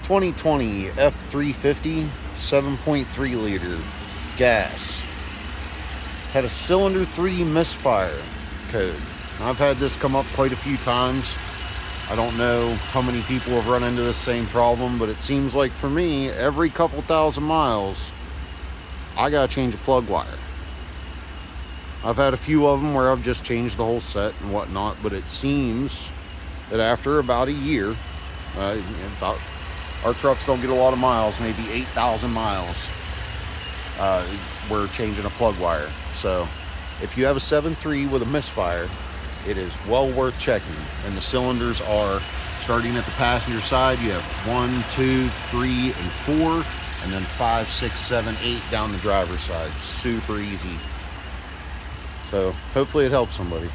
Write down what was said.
2020 F350 7.3 liter gas. Had a cylinder 3 misfire code. I've had this come up quite a few times. I don't know how many people have run into this same problem, but it seems like for me, every couple thousand miles, I gotta change a plug wire. I've had a few of them where I've just changed the whole set and whatnot, but it seems that after about a year, about our trucks don't get a lot of miles, maybe 8,000 miles, we're changing a plug wire. So if you have a 7.3 with a misfire, it is well worth checking. And the cylinders are starting at the passenger side. You have 1, 2, 3, and 4, and then 5, 6, 7, 8 down the driver's side. Super easy. So hopefully it helps somebody.